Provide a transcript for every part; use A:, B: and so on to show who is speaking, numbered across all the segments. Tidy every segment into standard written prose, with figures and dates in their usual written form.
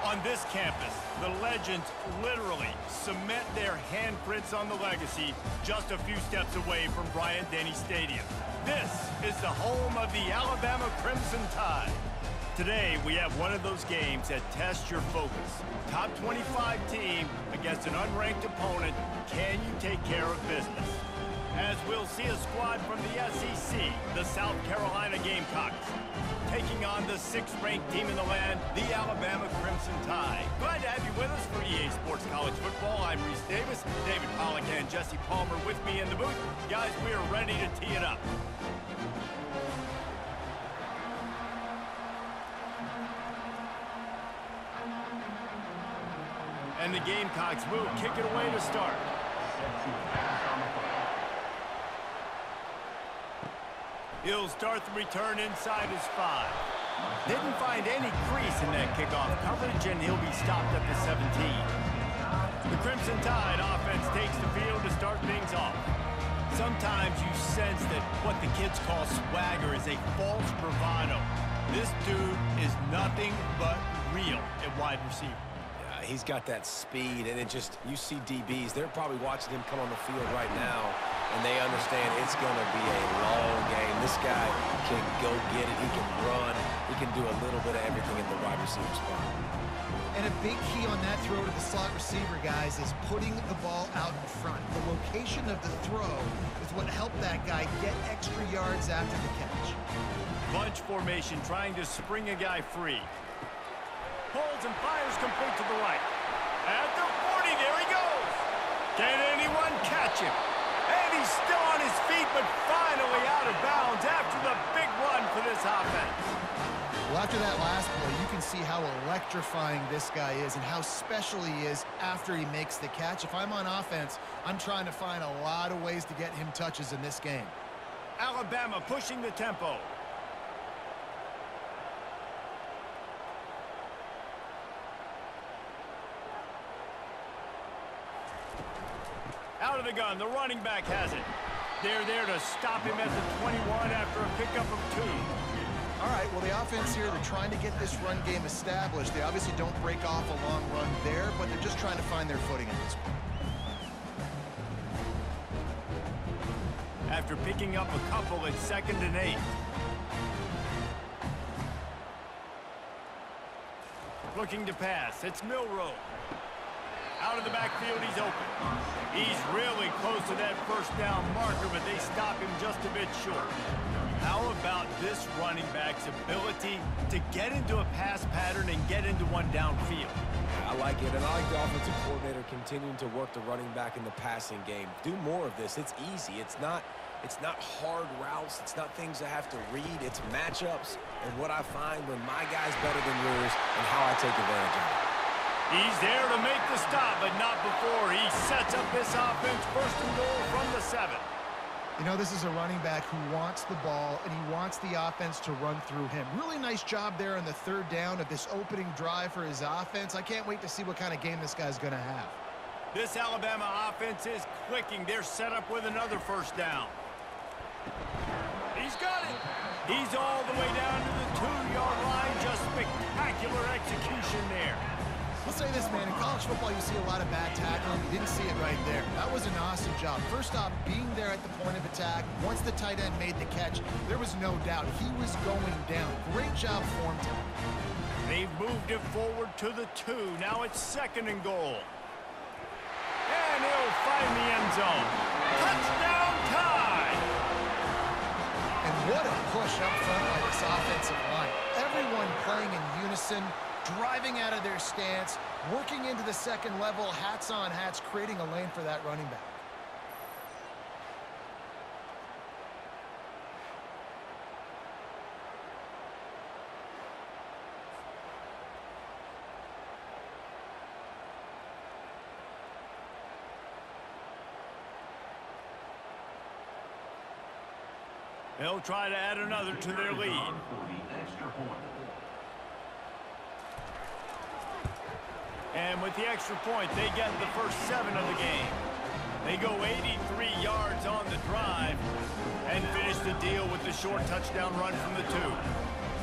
A: On this campus, the legends literally cement their handprints on the legacy just a few steps away from Bryant-Denny Stadium. This is the home of the Alabama Crimson Tide. Today, we have one of those games that tests your focus. Top 25 team against an unranked opponent. Can you take care of business? As we'll see a squad from the SEC, the South Carolina Gamecocks, taking on the 6th-ranked team in the land, the Alabama Crimson Tide. Glad to have you with us for EA Sports College Football. I'm Reese Davis, David Pollack and Jesse Palmer with me in the booth. Guys, we are ready to tee it up. And the Gamecocks will kick it away to start. He'll start the return inside his 5. Didn't find any crease in that kickoff coverage, and he'll be stopped at the 17. The Crimson Tide offense takes the field to start things off. Sometimes you sense that what the kids call swagger is a false bravado. This dude is nothing but real at wide receiver.
B: He's got that speed, and you see DBs, they're probably watching him come on the field right now, and they understand it's going to be a long game. This guy can go get it, he can run, he can do a little bit of everything in the wide receiver spot.
C: And a big key on that throw to the slot receiver, guys, is putting the ball out in front. The location of the throw is what helped that guy get extra yards after the catch.
A: Bunch formation, trying to spring a guy free. Holds and fires complete to the right. At the 40, there he goes. Can anyone catch him? And he's still on his feet, but finally out of bounds after the big run for this offense.
C: Well, after that last play, you can see how electrifying this guy is and how special he is after he makes the catch. If I'm on offense, I'm trying to find a lot of ways to get him touches in this game.
A: Alabama pushing the tempo. Out of the gun, the running back has it. They're there to stop him at the 21 after a pickup of 2.
C: All right, well, the offense here, they're trying to get this run game established. They obviously don't break off a long run there, but they're just trying to find their footing in this one.
A: After picking up a couple at 2nd and 8. Looking to pass, it's Milroe. Out of the backfield, he's open. He's really close to that first down marker, but they stop him just a bit short. How about this running back's ability to get into a pass pattern and get into one downfield?
B: I like it, and I like the offensive coordinator continuing to work the running back in the passing game. Do more of this. It's easy. It's not hard routes. It's not things I have to read. It's matchups and what I find when my guy's better than yours and how I take advantage of it.
A: He's there to make the stop, but not before he sets up this offense 1st and goal from the 7.
C: You know, this is a running back who wants the ball, and he wants the offense to run through him. Really nice job there on the 3rd down of this opening drive for his offense. I can't wait to see what kind of game this guy's going to have.
A: This Alabama offense is clicking. They're set up with another 1st down. He's got it. He's all the way down to the 2-yard line. Just spectacular execution there.
C: I'll say this, man, in college football you see a lot of bad tackling. You didn't see it right there. That was an awesome job. First off, being there at the point of attack. Once the tight end made the catch, there was no doubt he was going down. Great job form tackle.
A: They've moved it forward to the 2. Now it's 2nd and goal. And he'll find the end zone. Touchdown Tide!
C: And what a push up front by this offensive line. Everyone playing in unison, driving out of their stance, working into the 2nd level, hats on hats, creating a lane for that running back.
A: They'll try to add another to their lead. And with the extra point, they get the first 7 of the game. They go 83 yards on the drive and finish the deal with the short touchdown run from the 2.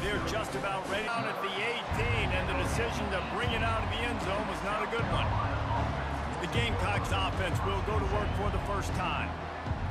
A: They're just about ready out at the 18, and the decision to bring it out of the end zone was not a good one. The Gamecocks offense will go to work for the first time.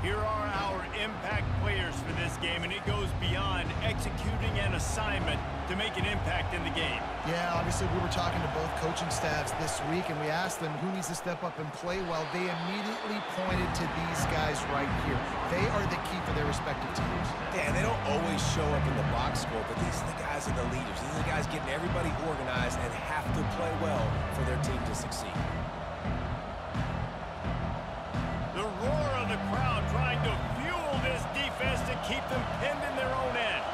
A: Here are our impact players for this game, and it goes beyond executing an assignment to make an impact in the game.
C: Yeah, obviously we were talking to both coaching staffs this week, and we asked them who needs to step up and play well. They immediately pointed to these guys right here. They are the key for their respective teams.
B: Yeah, they don't always show up in the box score, but these are the guys are the leaders. These are the guys getting everybody organized and have to play well for their team to succeed.
A: The roar of the crowd trying to fuel this defense to keep them pinned in their own end.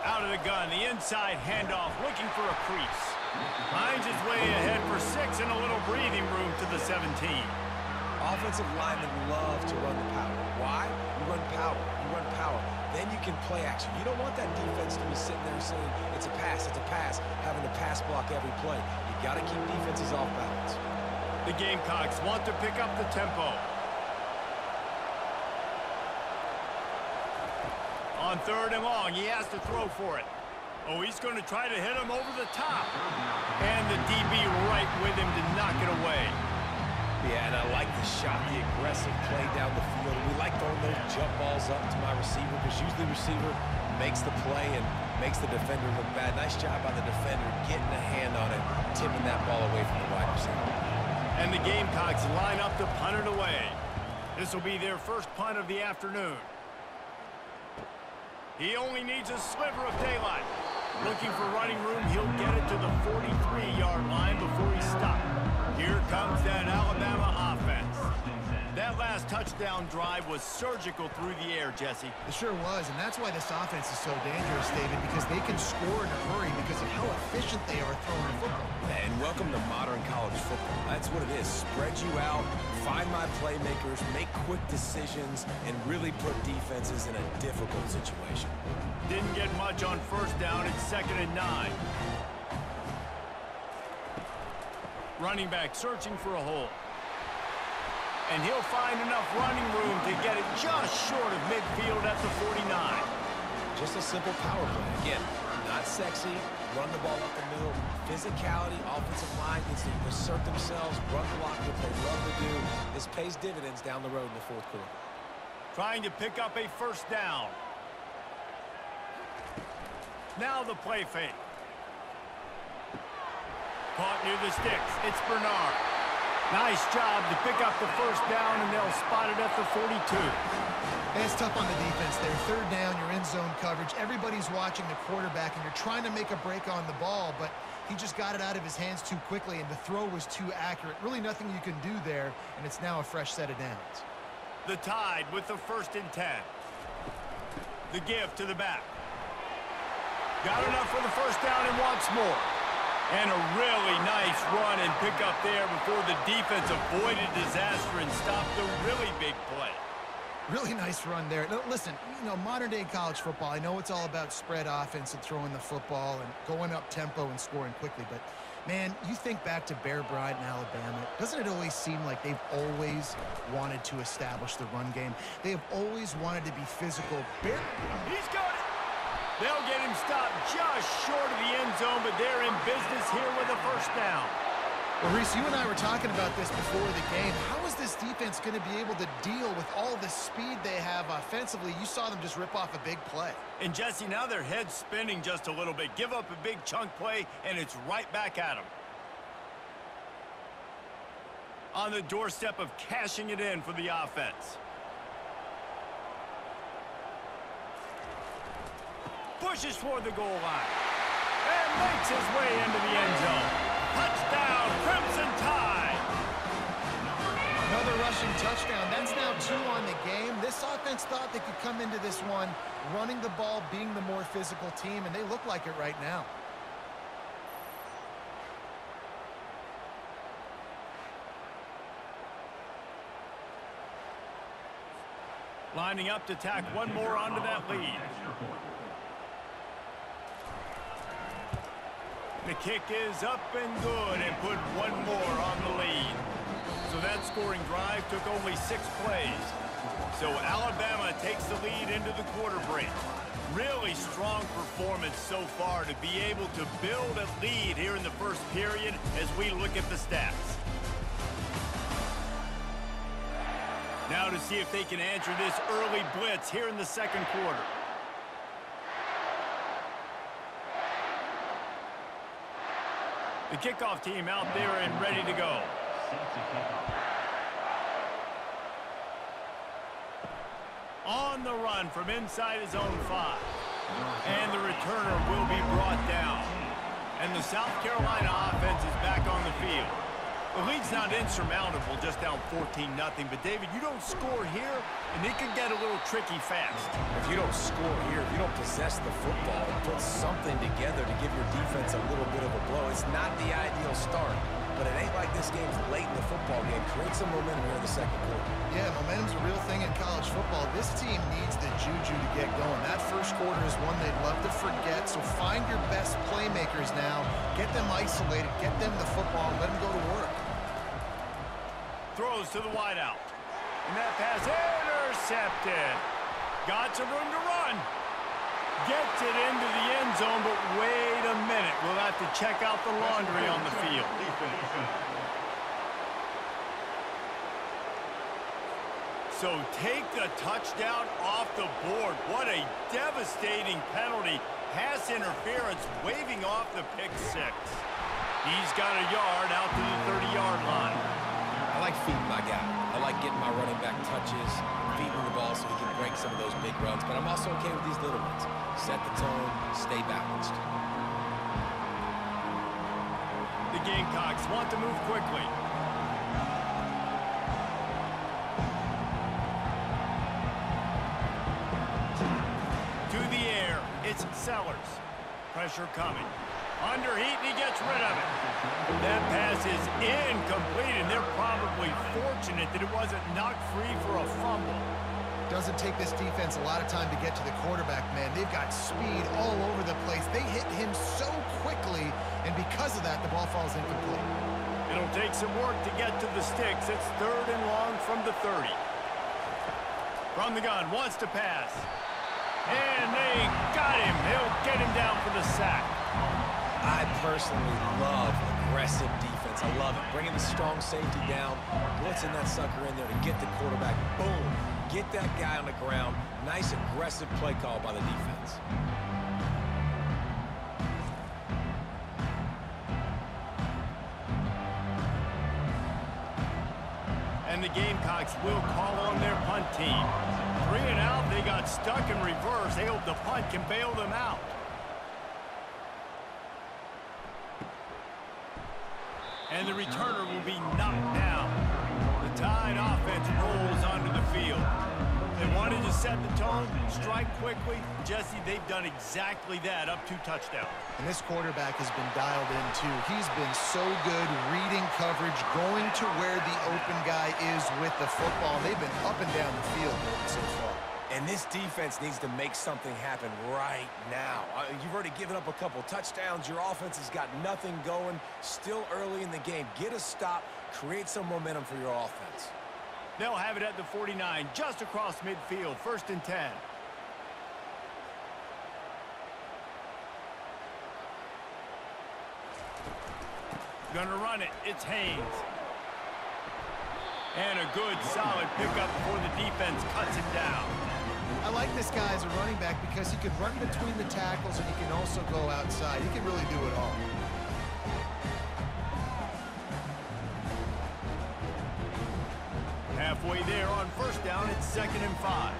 A: Out of the gun, the inside handoff, looking for a crease. Finds his way ahead for 6 and a little breathing room to the 17.
B: Offensive linemen love to run the power. Why? You run power. You run power. Then you can play action. You don't want that defense to be sitting there saying, it's a pass, having to pass block every play. You got to keep defenses off balance.
A: The Gamecocks want to pick up the tempo. On 3rd and long, he has to throw for it. Oh, he's going to try to hit him over the top. And the DB right with him to knock it away.
B: Yeah, and I like the shot, the aggressive play down the field. We like throwing those jump balls up to my receiver because usually the receiver makes the play and makes the defender look bad. Nice job by the defender getting a hand on it, tipping that ball away from the wide receiver.
A: And the Gamecocks line up to punt it away. This will be their first punt of the afternoon. He only needs a sliver of daylight. Looking for running room, he'll get it to the 43-yard line before he stops. Here comes that Alabama offense. That last touchdown drive was surgical through the air, Jesse.
C: It sure was, and that's why this offense is so dangerous, David, because they can score in a hurry because of how efficient they are throwing the football.
B: And welcome to modern college football. That's what it is. Spread you out, find my playmakers, make quick decisions, and really put defenses in a difficult situation.
A: Didn't get much on 1st down. It's 2nd and 9. Running back searching for a hole. And he'll find enough running room to get it just short of midfield at the 49.
B: Just a simple power play. Again, not sexy, run the ball up the middle, physicality, offensive line gets to assert themselves, run block, what they love to do. This pays dividends down the road in the 4th quarter.
A: Trying to pick up a 1st down. Now the play fake. Caught near the sticks. It's Bernard. Nice job to pick up the 1st down, and they'll spot it at the 42.
C: And it's tough on the defense there. 3rd down, you're in zone coverage. Everybody's watching the quarterback, and you're trying to make a break on the ball, but he just got it out of his hands too quickly, and the throw was too accurate. Really nothing you can do there, and it's now a fresh set of downs.
A: The Tide with the 1st and 10. The give to the back. Got enough for the 1st down and wants more. And a really nice run and pick up there before the defense avoided disaster and stopped the really big play.
C: Really nice run there. Now, listen, you know, modern-day college football, I know it's all about spread offense and throwing the football and going up tempo and scoring quickly, but, man, you think back to Bear Bryant in Alabama, doesn't it always seem like they've always wanted to establish the run game? They have always wanted to be physical.
A: He's got it. They'll get him stopped just short of the end zone, but they're in business here with a 1st down.
C: Well, Reese, you and I were talking about this before the game. How is this defense going to be able to deal with all the speed they have offensively? You saw them just rip off a big play.
A: And, Jesse, now their head's spinning just a little bit. Give up a big chunk play, and it's right back at them. On the doorstep of cashing it in for the offense. Pushes toward the goal line. And makes his way into the end zone. Touchdown, Crimson Tide!
C: Another rushing touchdown. That's now 2 on the game. This offense thought they could come into this one running the ball, being the more physical team, and they look like it right now.
A: Lining up to tack one more onto that lead. The kick is up and good and put one more on the lead. So that scoring drive took only 6 plays. So Alabama takes the lead into the quarter break. Really strong performance so far to be able to build a lead here in the first period as we look at the stats. Now to see if they can answer this early blitz here in the second quarter. The kickoff team out there and ready to go. On the run from inside his own 5. And the returner will be brought down. And the South Carolina offense is back on the field. The lead's not insurmountable, just down 14-0. But, David, you don't score here, and it can get a little tricky fast.
B: If you don't score here, if you don't possess the football and put something together to give your defense a little bit of a blow, it's not the ideal start. But it ain't like this game's late in the football game. Create some momentum here in the second quarter. Yeah, momentum's a real thing in college football. This team needs the juju to get going. That first quarter is one they'd love to forget. So find your best playmakers now. Get them isolated. Get them the football. Let them go to work.
A: Throws to the wideout. And that pass intercepted. Got some room to run. Gets it into the end zone, but wait a minute. We'll have to check out the laundry on the field. So take the touchdown off the board. What a devastating penalty. Pass interference, waving off the pick 6. He's got a yard out to the 30-yard line.
B: I like feeding my guy. I like getting my running back touches, feeding the ball so he can break some of those big runs. But I'm also okay with these little ones. Set the tone, stay balanced.
A: The Gamecocks want to move quickly. To the air, it's Sellers. Pressure coming. Under heat, and he gets rid of it. That pass is incomplete, and they're probably fortunate that it wasn't knocked free for a fumble.
C: Doesn't take this defense a lot of time to get to the quarterback, man. They've got speed all over the place. They hit him so quickly, and because of that, the ball falls incomplete.
A: It'll take some work to get to the sticks. It's 3rd and long from the 30. From the gun, wants to pass. And they got him. They'll get him down for the sack.
B: I personally love aggressive defense. I love it. Bringing the strong safety down, blitzing that sucker in there to get the quarterback. Boom. Get that guy on the ground. Nice aggressive play call by the defense.
A: And the Gamecocks will call on their punt team. 3 and out. They got stuck in reverse. They hope the punt can bail them out. And the returner will be knocked down. The Tide offense rolls onto the field. They wanted to set the tone, strike quickly. Jesse, they've done exactly that, up 2 touchdowns.
C: And this quarterback has been dialed in, too. He's been so good reading coverage, going to where the open guy is with the football. They've been up and down the field so far.
B: And this defense needs to make something happen right now. You've already given up a couple touchdowns. Your offense has got nothing going. Still early in the game. Get a stop. Create some momentum for your offense.
A: They'll have it at the 49, just across midfield. 1st and 10. Gonna run it. It's Haynes. And a good, solid pickup before the defense cuts him down.
C: I like this guy as a running back because he can run between the tackles and he can also go outside. He can really do it all.
A: Halfway there on 1st down, it's 2nd and 5.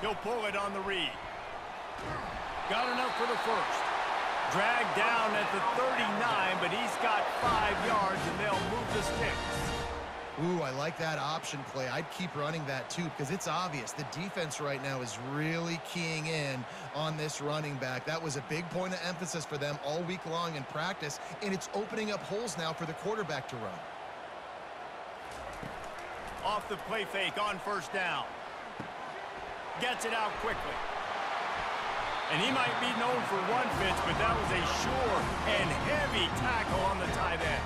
A: He'll pull it on the read. Got enough for the 1st. Dragged down at the 39, but he's got 5 yards, and they'll move the sticks.
C: Ooh, I like that option play. I'd keep running that, too, because it's obvious. The defense right now is really keying in on this running back. That was a big point of emphasis for them all week long in practice, and it's opening up holes now for the quarterback to run.
A: Off the play fake on 1st down. Gets it out quickly. And he might be known for run fits, but that was a sure and heavy tackle on the tight end.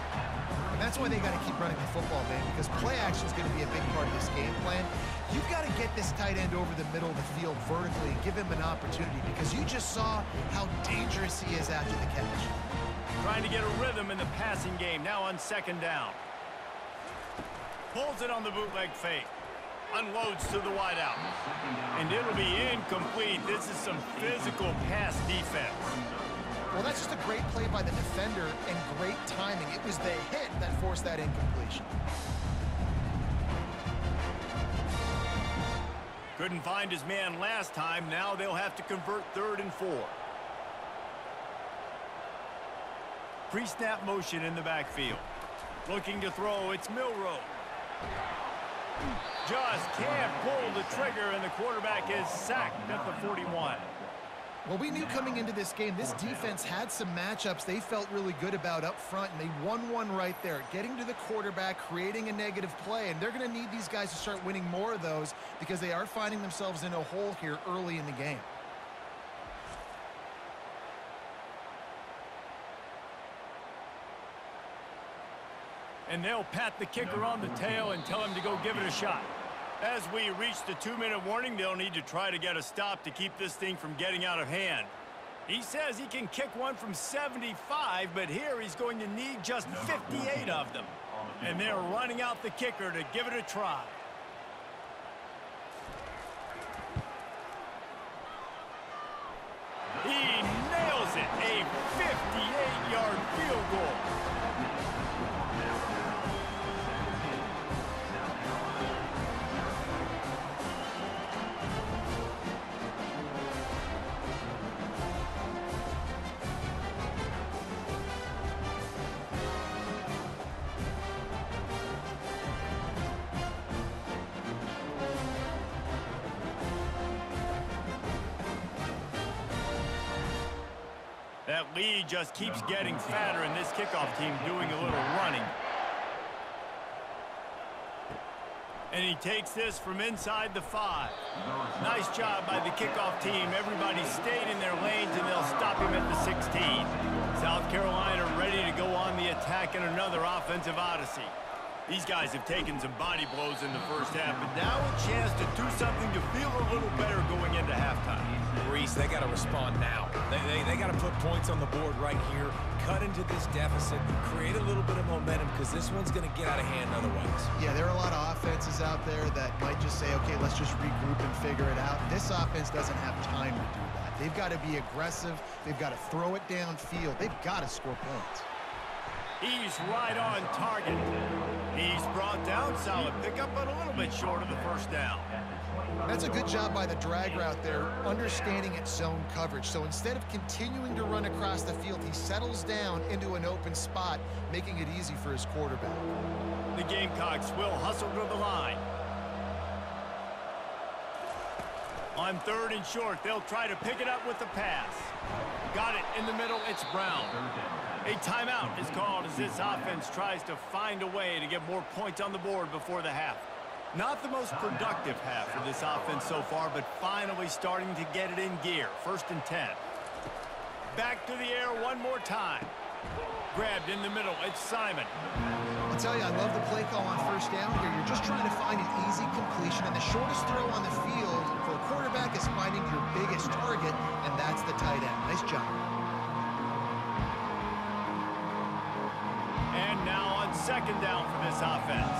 C: And that's why they got to keep running the football, man, because play action is going to be a big part of this game plan. You've got to get this tight end over the middle of the field vertically and give him an opportunity, because you just saw how dangerous he is after the catch.
A: Trying to get a rhythm in the passing game, now on second down. Pulls it on the bootleg fake. Unloads to the wideout. And it'll be incomplete. This is some physical pass defense.
C: Well, that's just a great play by the defender and great timing. It was the hit that forced that incompletion.
A: Couldn't find his man last time. Now they'll have to convert 3rd and 4. Pre-snap motion in the backfield. Looking to throw, it's Milroe. Just can't pull the trigger, and the quarterback is sacked at the 41.
C: Well, we knew coming into this game, this defense had some matchups they felt really good about up front, and they won one right there, getting to the quarterback, creating a negative play, and they're going to need these guys to start winning more of those because they are finding themselves in a hole here early in the game.
A: And they'll pat the kicker on the tail and tell him to go give it a shot. As we reach the 2-minute warning, they'll need to try to get a stop to keep this thing from getting out of hand. He says he can kick one from 75, but here he's going to need just 58 of them. And they're running out the kicker to give it a try. He nails it, a 58-yard field goal. That lead just keeps getting fatter, and this kickoff team doing a little running. And he takes this from inside the 5. Nice job by the kickoff team. Everybody stayed in their lanes, and they'll stop him at the 16. South Carolina ready to go on the attack in another offensive odyssey. These guys have taken some body blows in the first half, but now a chance to do something to feel a little better going into halftime.
B: Reese, they got to respond now. They got to put points on the board right here, cut into this deficit, create a little bit of momentum, because this one's going to get out of hand otherwise.
C: Yeah, there are a lot of offenses out there that might just say, okay, let's just regroup and figure it out. This offense doesn't have time to do that. They've got to be aggressive. They've got to throw it downfield. They've got to score points.
A: He's right on target. He's brought down, solid pickup, but a little bit short of the first down.
C: That's a good job by the drag route there, understanding its zone coverage. So instead of continuing to run across the field, he settles down into an open spot, making it easy for his quarterback.
A: The Gamecocks will hustle to the line. On 3rd and short, they'll try to pick it up with the pass. Got it in the middle, it's Brown. A timeout is called as this offense tries to find a way to get more points on the board before the half. Not the most productive half for this offense so far, but finally starting to get it in gear. 1st and 10. Back to the air one more time. Grabbed in the middle, it's Simon.
C: I'll tell you, I love the play call on 1st down here. You're just trying to find an easy completion, and the shortest throw on the field for a quarterback is finding your biggest target, and that's the tight end. Nice job.
A: And now on 2nd down for this offense.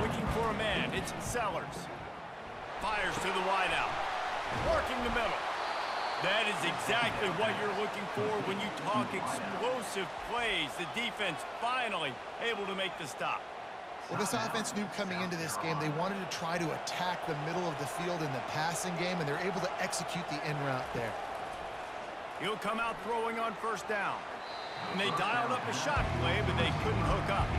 A: Looking for a man, it's Sellers. Fires to the wideout. Working the middle. That is exactly what you're looking for when you talk explosive plays. The defense finally able to make the stop.
C: Well, this offense knew coming into this game they wanted to try to attack the middle of the field in the passing game, and they're able to execute the in route there.
A: He'll come out throwing on 1st down. And they dialed up a shot play, but they couldn't hook up.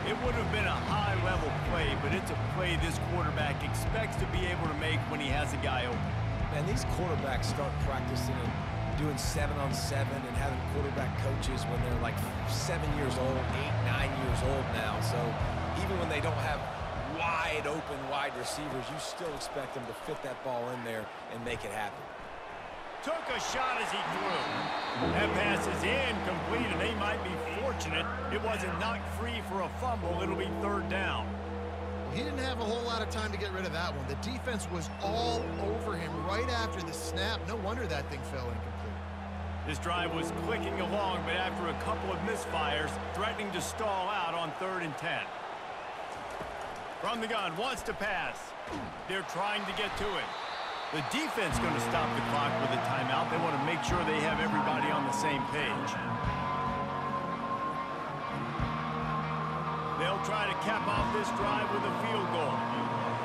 A: It would have been a high-level play, but it's a play this quarterback expects to be able to make when he has a guy open.
B: Man, these quarterbacks start practicing and doing 7-on-7 and having quarterback coaches when they're like 7 years old, 8, 9 years old now. So even when they don't have wide open wide receivers, you still expect them to fit that ball in there and make it happen.
A: took a shot as he threw. That pass is incomplete, and they might be fortunate it wasn't knocked free for a fumble. It'll be third down.
C: He didn't have a whole lot of time to get rid of that one. The defense was all over him right after the snap. No wonder that thing fell incomplete.
A: This drive was clicking along, but after a couple of misfires, threatening to stall out on 3rd and 10. From the gun, wants to pass. They're trying to get to it. The defense going to stop the clock with a timeout. They want to make sure they have everybody on the same page. They'll try to cap off this drive with a field goal.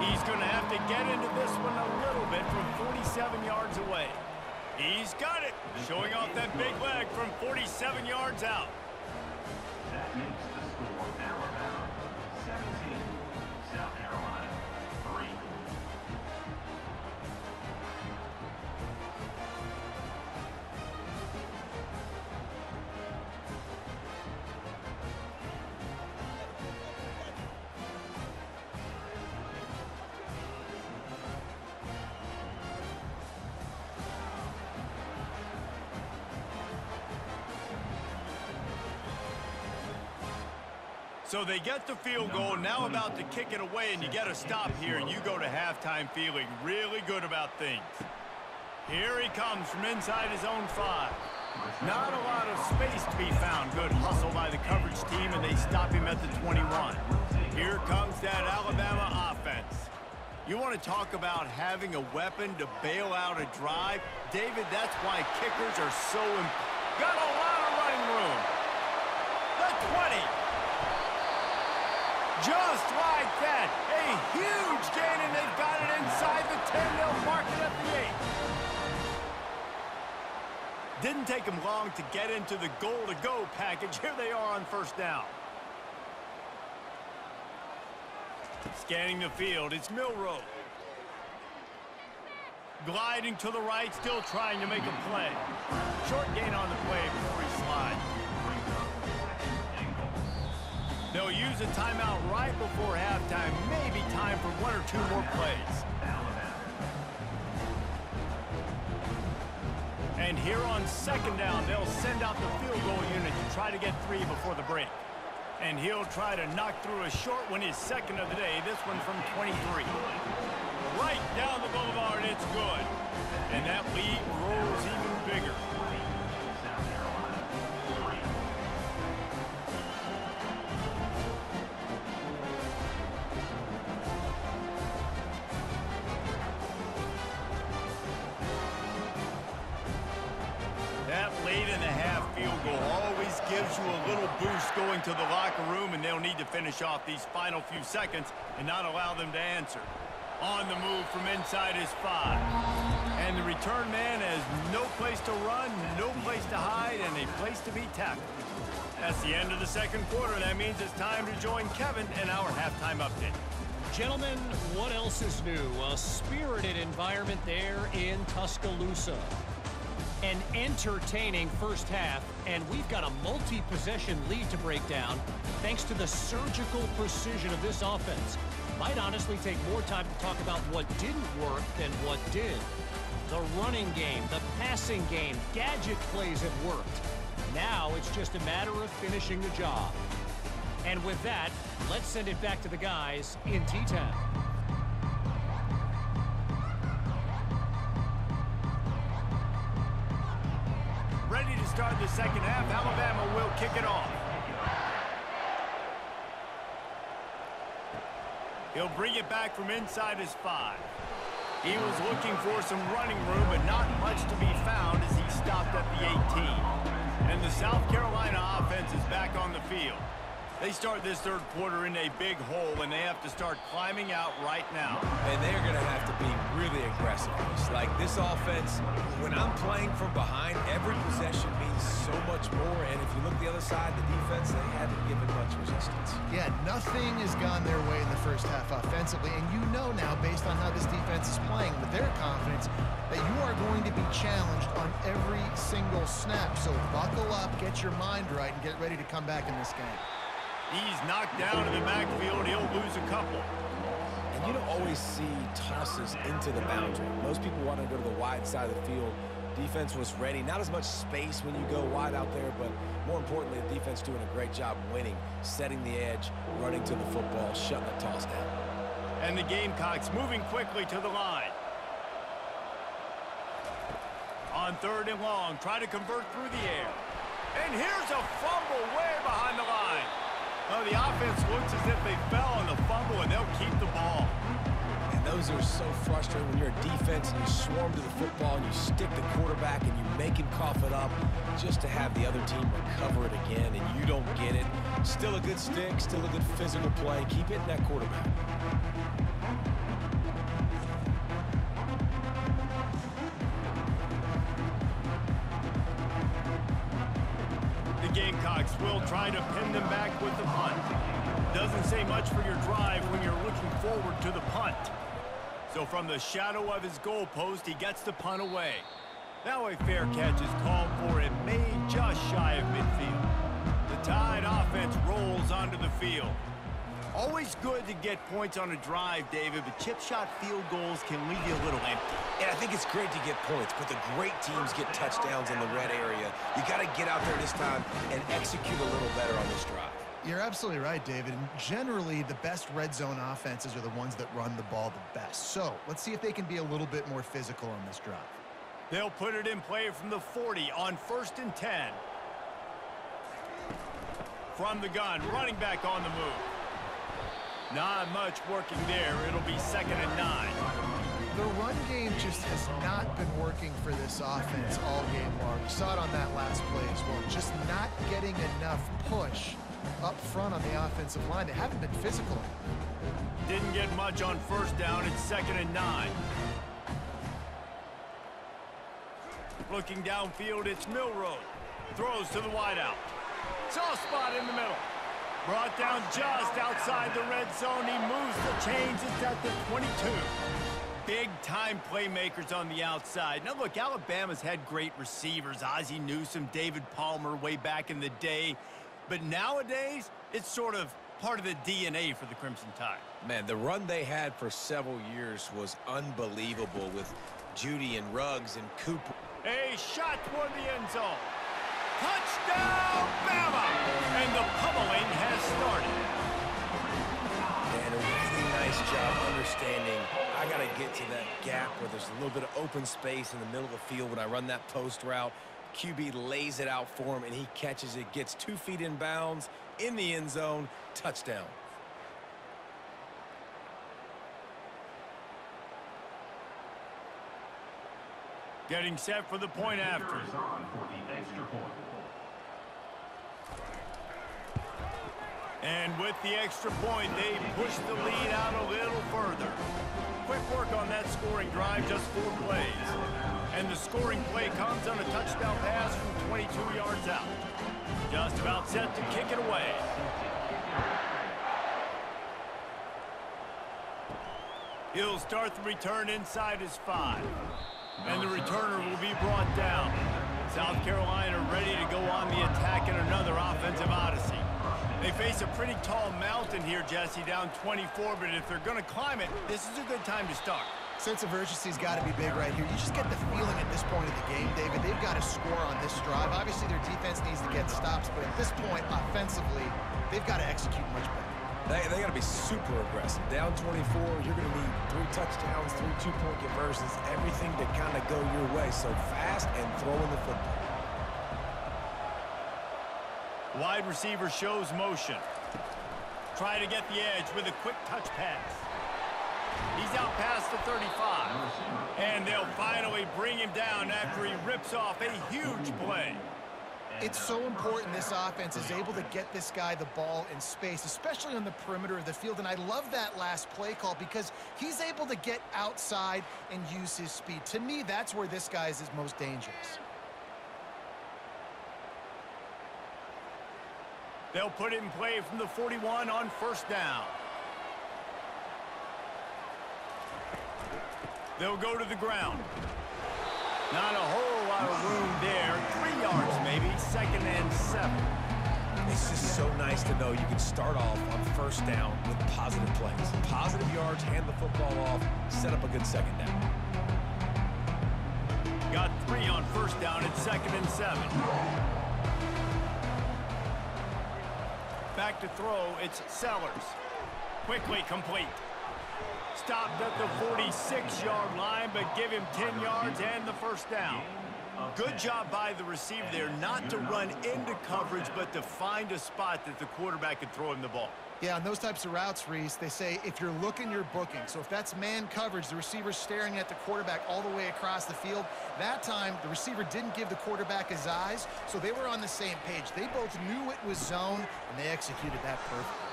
A: He's going to have to get into this one a little bit from 47 yards away. He's got it, showing off that big leg from 47 yards out.
D: That makes the score Alabama 17, South Carolina 3.
A: So they get the field goal, now about to kick it away, and you get a stop here, and you go to halftime feeling really good about things. Here he comes from inside his own 5. Not a lot of space to be found. Good hustle by the coverage team, and they stop him at the 21. Here comes that Alabama offense. You want to talk about having a weapon to bail out a drive? David, that's why kickers are so important. Got a lot of running room. The 20. Just like that, a huge gain, and they've got it inside the 10. They'll mark it at the 8. Didn't take them long to get into the goal-to-go package. Here they are on 1st down. Scanning the field, it's Milroe. Gliding to the right, still trying to make a play. Short gain on the play before he slides. They'll use a timeout right before halftime. Maybe time for 1 or 2 more plays. And here on 2nd down, they'll send out the field goal unit to try to get 3 before the break. And he'll try to knock through a short one, his 2nd of the day. This one from 23. Right down the boulevard, it's good. And that lead grows even bigger. That late-in-the-half field goal always gives you a little boost going to the locker room, and they'll need to finish off these final few seconds and not allow them to answer. On the move from inside his 5. And the return man has no place to run, no place to hide, and a place to be tackled. That's the end of the 2nd quarter. That means it's time to join Kevin in our halftime update.
E: Gentlemen, what else is new? A spirited environment there in Tuscaloosa. An entertaining 1st half, and we've got a multi-possession lead to break down thanks to the surgical precision of this offense. Might honestly take more time to talk about what didn't work than what did. The running game, the passing game, gadget plays have worked. Now it's just a matter of finishing the job. And with that, let's send it back to the guys in T-Town.
A: Ready to start the 2nd half. Alabama will kick it off. He'll bring it back from inside his 5. He was looking for some running room, but not much to be found as he stopped at the 18. And the South Carolina offense is back on the field. They start this 3rd quarter in a big hole, and they have to start climbing out right now.
B: And they're going to have to be really aggressive. Like this offense, when I'm playing from behind, every possession means so much more. And if you look the other side, the defense, they haven't given much resistance.
C: Yeah, nothing has gone their way in the 1st half offensively. And you know now, based on how this defense is playing with their confidence, that you are going to be challenged on every single snap. So buckle up, get your mind right, and get ready to come back in this game.
A: He's knocked down in the backfield. He'll lose a couple.
B: And you don't always see tosses into the boundary. Most people want to go to the wide side of the field Defense was ready. Not as much space when you go wide out there, but more importantly, the defense doing a great job winning, setting the edge, running to the football, shutting the toss down.
A: And the Gamecocks moving quickly to the line. On 3rd and long, try to convert through the air. And here's a fumble way behind the line. Oh, the offense looks as if they fell on the fumble, and they'll keep the ball.
B: And those are so frustrating when you're a defense and you swarm to the football and you stick the quarterback and you make him cough it up just to have the other team recover it again, and you don't get it. Still a good stick, still a good physical play. Keep hitting that quarterback.
A: The Gamecocks will try to pin them back with the punt. Doesn't say much for your drive when you're looking forward to the punt. So from the shadow of his goalpost, he gets the punt away. Now a fair catch is called for and made just shy of midfield. The Tide offense rolls onto the field. Always good to get points on a drive, David, but chip shot field goals can leave you a little empty.
B: Yeah, I think it's great to get points, but the great teams get touchdowns in the red area. You got to get out there this time and execute a little better on this drive.
C: You're absolutely right, David. And generally, the best red zone offenses are the ones that run the ball the best. So let's see if they can be a little bit more physical on this drive.
A: They'll put it in play from the 40 on 1st and 10. From the gun, running back on the move. Not much working there. It'll be 2nd and 9.
C: The run game just has not been working for this offense all game long. We saw it on that last play as well. Just not getting enough push up front on the offensive line. They haven't been physical.
A: Didn't get much on 1st down. It's 2nd and 9. Looking downfield, it's Milroe. Throws to the wideout. Soft spot in the middle. Brought down just outside the red zone. He moves the chains. It's at the 22. Big-time playmakers on the outside. Now, look, Alabama's had great receivers. Ozzie Newsome, David Palmer way back in the day. But nowadays, it's sort of part of the DNA for the Crimson Tide.
B: Man, the run they had for several years was unbelievable with Judy and Ruggs and Cooper.
A: A shot toward the end zone. Touchdown, Bama! And the pummeling has started.
B: And a really nice job understanding I got to get to that gap where there's a little bit of open space in the middle of the field when I run that post route. QB lays it out for him, and he catches it, gets 2 feet in bounds, in the end zone, touchdown.
A: Getting set for the point after.
D: Is on for the extra point.
A: And with the extra point, they push the lead out a little further. Quick work on that scoring drive, just 4 plays. And the scoring play comes on a touchdown pass from 22 yards out. Just about set to kick it away. He'll start the return inside his 5. And the returner will be brought down. South Carolina ready to go on the attack in another offensive odyssey. They face a pretty tall mountain here, Jesse, down 24, but if they're going to climb it, this is a good time to start.
C: Sense of urgency's got to be big right here. You just get the feeling at this point of the game, David, they've got to score on this drive. Obviously, their defense needs to get stops, but at this point, offensively, they've got to execute much better.
B: They got to be super aggressive. Down 24, you're going to need 3 touchdowns, 3 two-point conversions, everything to kind of go your way. So fast and throwing the football.
A: Wide receiver shows motion. Try to get the edge with a quick touch pass. He's out past the 35. And they'll finally bring him down after he rips off a huge play.
C: It's so important this offense is able to get this guy the ball in space, especially on the perimeter of the field. And I love that last play call because he's able to get outside and use his speed. To me, that's where this guy is most dangerous.
A: They'll put it in play from the 41 on 1st down. They'll go to the ground. Not a whole lot of room there. 3 yards maybe, 2nd and 7.
B: It's just so nice to know you can start off on 1st down with positive plays. Positive yards, hand the football off, set up a good 2nd down.
A: Got 3 on first down at 2nd and 7. Back to throw, it's Sellers. Quickly complete. Stopped at the 46-yard line, but give him 10 yards and the first down. Good job by the receiver there, not to run into coverage, but to find a spot that the quarterback could throw him the ball.
C: Yeah, on those types of routes, Reese, they say if you're looking, you're booking. So if that's man coverage, the receiver's staring at the quarterback all the way across the field. That time, the receiver didn't give the quarterback his eyes, so they were on the same page. They both knew it was zone, and they executed that perfectly.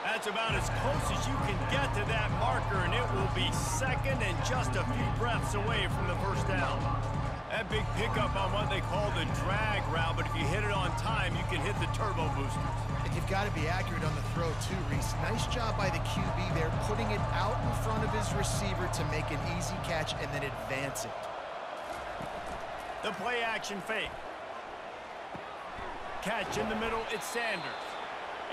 A: That's about as close as you can get to that marker, and it will be 2nd and just a few breaths away from the first down. That big pickup on what they call the drag route, but if you hit it on time, you can hit the turbo boosters.
C: And you've got to be accurate on the throw, too, Reese. Nice job by the QB there, putting it out in front of his receiver to make an easy catch and then advance it.
A: The play action fake. Catch in the middle, it's Sanders.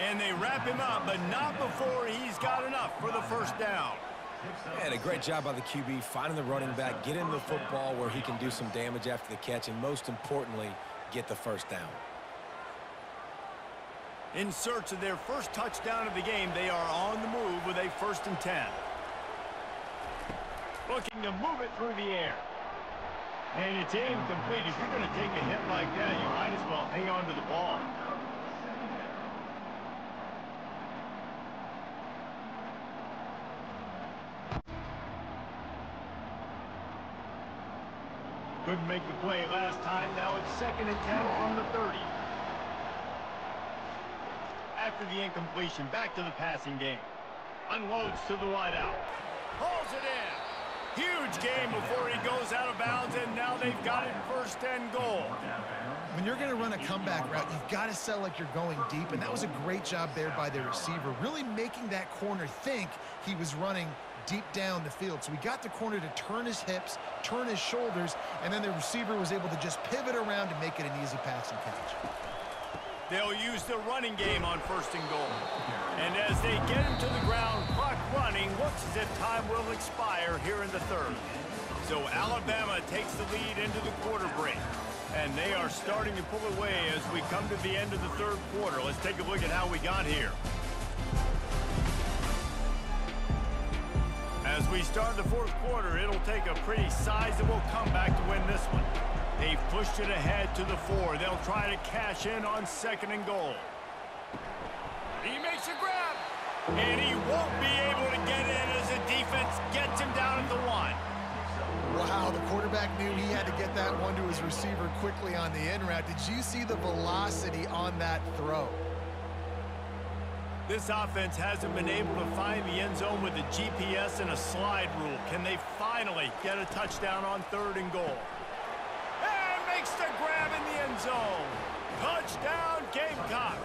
A: And they wrap him up, but not before he's got enough for the first down.
B: And a great job by the QB finding the running back, get him the football where he can do some damage after the catch, and most importantly, get the first down.
A: In search of their first touchdown of the game, they are on the move with a 1st and 10. Looking to move it through the air. And it's incomplete. If you're going to take a hit like that, you might as well hang on to the ball. Couldn't make the play last time. Now it's 2nd and 10 from the 30. After the incompletion, back to the passing game. Unloads to the wideout. Pulls it in. Huge game before he goes out of bounds, and now they've got it 1st and goal.
C: When you're going to run a comeback route, you've got to sell like you're going deep, and that was a great job there by the receiver, really making that corner think he was running deep down the field. So he got the corner to turn his hips, turn his shoulders, and then the receiver was able to just pivot around and make it an easy passing catch.
A: They'll use the running game on 1st and goal. And as they get him to the ground, clock running, looks as if time will expire here in the 3rd. So Alabama takes the lead into the quarter break. And they are starting to pull away as we come to the end of the 3rd quarter. Let's take a look at how we got here. As we start the 4th quarter, it'll take a pretty sizable comeback to win this one. They've pushed it ahead to the 4. They'll try to cash in on 2nd and goal. He makes a grab, and he won't be able to get in as the defense gets him down at the 1.
C: Wow, the quarterback knew he had to get that one to his receiver quickly on the in route. Did you see the velocity on that throw?
A: This offense hasn't been able to find the end zone with the GPS and a slide rule. Can they finally get a touchdown on 3rd and goal? And makes the grab in the end zone. Touchdown, Gamecocks.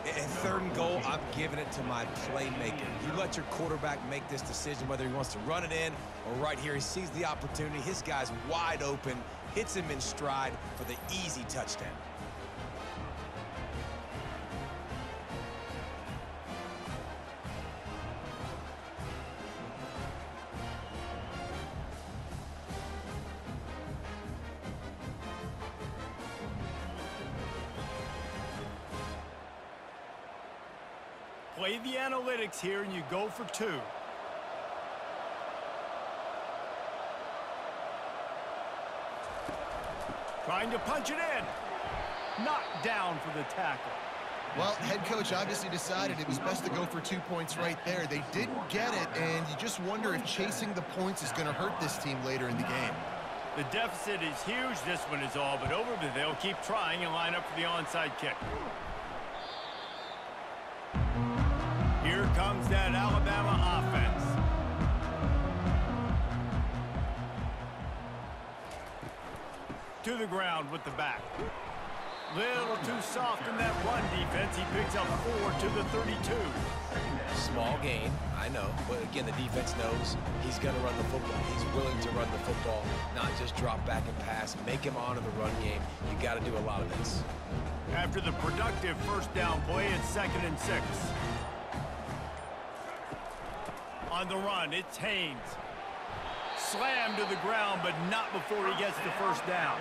B: And 3rd and goal, I'm giving it to my playmaker. You let your quarterback make this decision whether he wants to run it in or right here. He sees the opportunity. His guy's wide open, hits him in stride for the easy touchdown.
A: Play the analytics here, and you go for 2. Trying to punch it in. Knocked down for the tackle.
C: Well, head coach obviously decided it was best to go for 2 points right there. They didn't get it, and you just wonder if chasing the points is going to hurt this team later in the game.
A: The deficit is huge. This one is all but over, but they'll keep trying and line up for the onside kick. Here comes that Alabama offense. To the ground with the back. Little too soft in that run defense. He picks up 4 to the 32.
B: Small gain, I know. But again, the defense knows he's going to run the football. He's willing to run the football, not just drop back and pass. Make him honor the run game. You got to do a lot of this.
A: After the productive 1st down play, it's 2nd and 6. On the run, it's Haynes. slammed to the ground, but not before he gets the first down.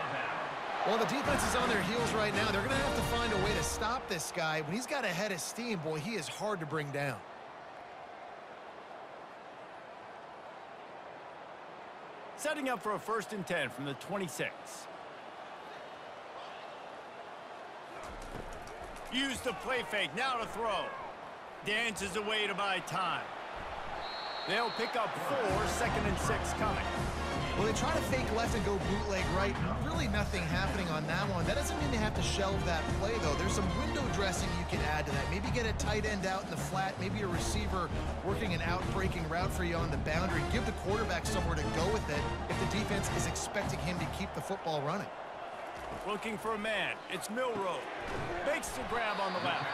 C: Well, the defense is on their heels right now. They're going to have to find a way to stop this guy. When he's got a head of steam, boy, he is hard to bring down.
A: Setting up for a 1st and 10 from the 26. Use the play fake, now to throw. Dances away to buy time. They'll pick up 4, 2nd and 6 coming.
C: Well, they try to fake left and go bootleg right. Really nothing happening on that one. That doesn't mean they have to shelve that play, though. There's some window dressing you can add to that. Maybe get a tight end out in the flat. Maybe a receiver working an out-breaking route for you on the boundary. Give the quarterback somewhere to go with it if the defense is expecting him to keep the football running.
A: Looking for a man. It's Milroe. Makes the grab on the left.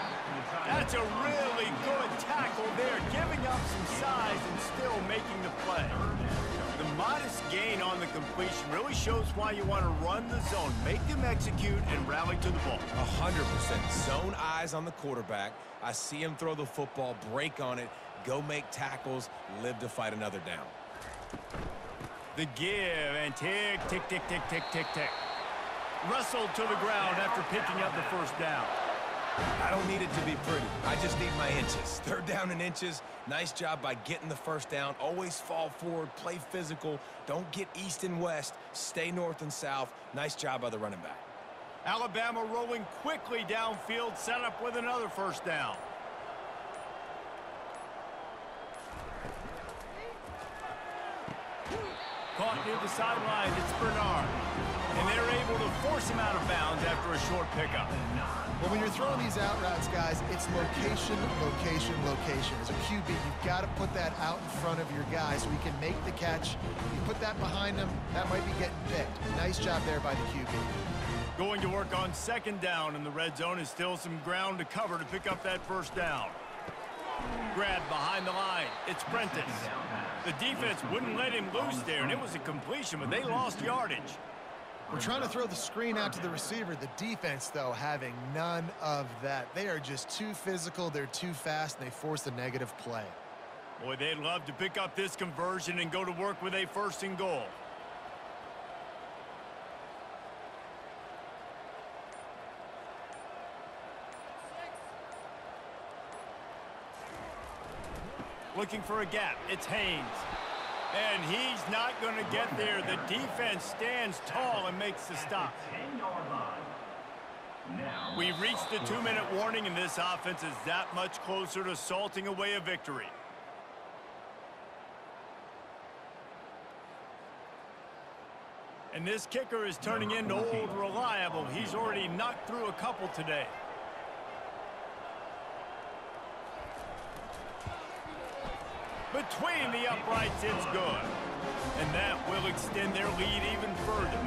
A: That's a really good tackle there, giving up some size and still making the play. The modest gain on the completion really shows why you want to run the zone, make them execute, and rally to the ball.
B: 100%. Zone eyes on the quarterback. I see him throw the football, break on it, go make tackles, live to fight another down.
A: The give, and tick, tick, tick, tick, tick, tick, tick. Wrestled to the ground after picking up the first down.
B: I don't need it to be pretty. I just need my inches. 3rd down and inches. Nice job by getting the first down. Always fall forward, play physical. Don't get east and west. Stay north and south. Nice job by the running back.
A: Alabama rolling quickly downfield, set up with another first down. Caught near the sideline, it's Bernard. And they're able to force him out of bounds after a short pickup.
C: Well, when you're throwing these out routes, guys, it's location, location, location. As a QB, you've got to put that out in front of your guy so he can make the catch. You put that behind him, that might be getting picked. Nice job there by the QB.
A: Going to work on 2nd down, and the red zone is still some ground to cover to pick up that first down. Grab behind the line. It's Prentice. The defense wouldn't let him loose there, and it was a completion, but they lost yardage.
C: We're trying to throw the screen out to the receiver. The defense, though, having none of that. They are just too physical, they're too fast, and they force a negative play.
A: Boy, they'd love to pick up this conversion and go to work with a 1st and goal. Looking for a gap. It's Haynes. And he's not going to get there. The defense stands tall and makes the stop. We've reached the 2-minute warning, and this offense is that much closer to salting away a victory. And this kicker is turning into old reliable. He's already knocked through a couple today. Between the uprights, it's good. And that will extend their lead even further.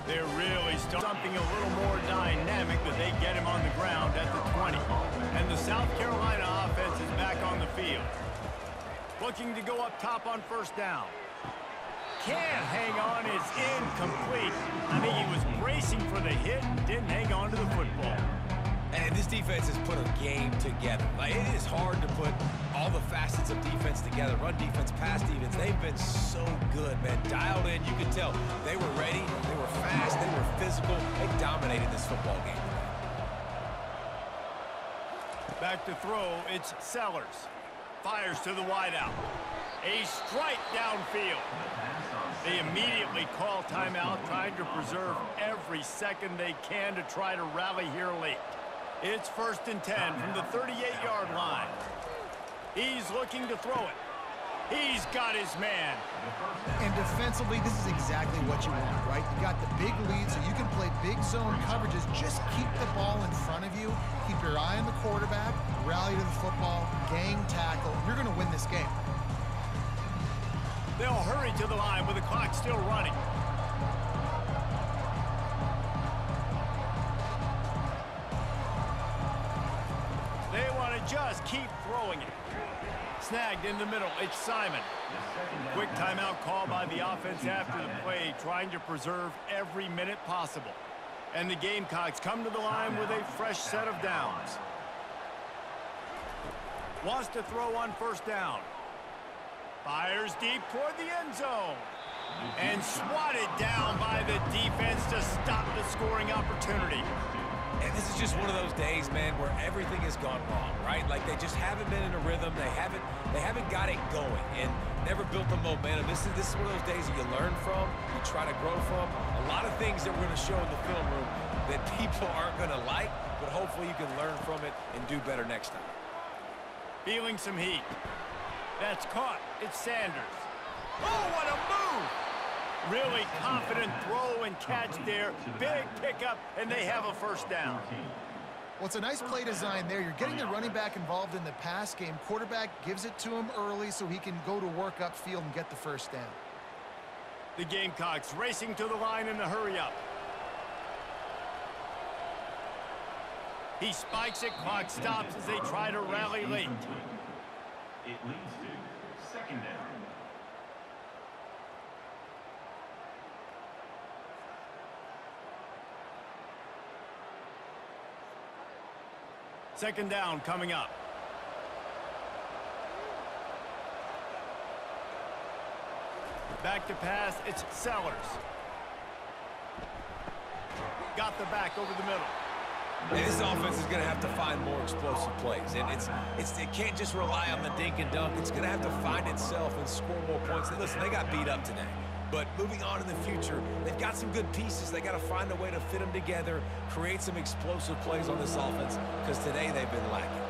A: They're really something a little more dynamic, but they get him on the ground at the 20. And the South Carolina offense is back on the field. Looking to go up top on 1st down. Can't hang on, it's incomplete. I think he was bracing for the hit and didn't hang on to the football.
B: And this defense has put a game together. Like, it is hard to put all the facets of defense together. Run defense, pass defense. They've been so good, man. Dialed in, you could tell. They were ready, they were fast, they were physical. They dominated this football game.
A: Back to throw, it's Sellers. Fires to the wideout. A strike downfield. They immediately call timeout, trying to preserve every second they can to try to rally here late. It's 1st and 10 from the 38-yard line. He's looking to throw it. He's got his man.
C: And defensively, this is exactly what you want, right? You got the big lead, so you can play big zone coverages. Just keep the ball in front of you. Keep your eye on the quarterback. Rally to the football. Gang tackle. You're going to win this game.
A: They'll hurry to the line with the clock still running. They want to just keep throwing it. Snagged in the middle, it's Simon. Quick timeout call by the offense after the play, trying to preserve every minute possible. And the Gamecocks come to the line with a fresh set of downs. Wants to throw on first down. Fires deep toward the end zone. And swatted down by the defense to stop the scoring opportunity.
B: And this is just one of those days, man, where everything has gone wrong, right? Like they just haven't been in a rhythm. They haven't got it going and never built the momentum. This is one of those days that you learn from, you try to grow from. A lot of things that we're going to show in the film room that people aren't going to like, but hopefully you can learn from it and do better next time.
A: Feeling some heat. That's caught. It's Sanders. Oh, what a move! Really confident throw and catch there. Big pickup, and they have a first down.
C: Well, it's a nice play design there. You're getting the running back involved in the pass game. Quarterback gives it to him early so he can go to work upfield and get the first down.
A: The Gamecocks racing to the line in a hurry-up. He spikes it, clock stops as they try to rally late.
D: It leads to second down.
A: Second down coming up. Back to pass, it's Sellers. Got the back over the middle.
B: And this offense is going to have to find more explosive plays. And it can't just rely on the dink and dunk. It's going to have to find itself and score more points. And listen, they got beat up today. But moving on in the future, they've got some good pieces. They got to find a way to fit them together, create some explosive plays on this offense, because today they've been lacking.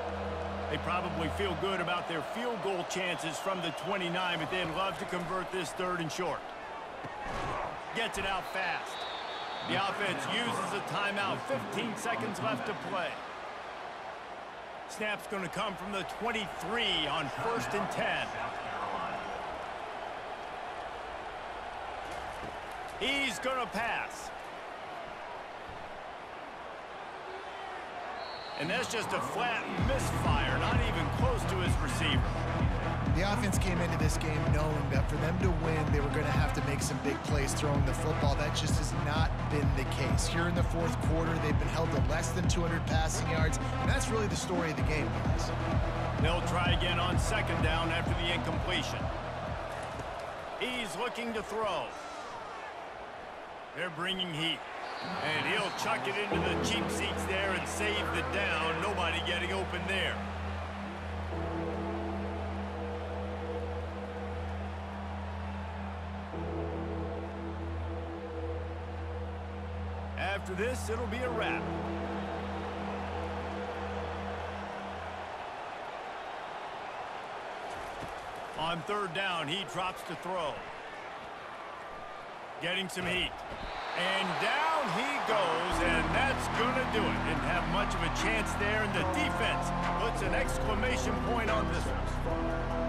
A: They probably feel good about their field goal chances from the 29, but they'd love to convert this third and short. Gets it out fast. The offense uses a timeout. 15 seconds left to play. Snap's going to come from the 23 on first and 10. He's going to pass. And that's just a flat misfire, not even close to his receiver.
C: The offense came into this game knowing that for them to win, they were going to have to make some big plays throwing the football. That just has not been the case. Here in the fourth quarter, they've been held to less than 200 passing yards, and that's really the story of the game, guys.
A: They'll try again on second down after the incompletion. He's looking to throw. They're bringing heat. And he'll chuck it into the cheap seats there and save the down. Nobody getting open there. After this, it'll be a wrap. On third down, he drops to throw. Getting some heat. And down he goes, and that's going to do it. Didn't have much of a chance there, and the defense puts an exclamation point on this one.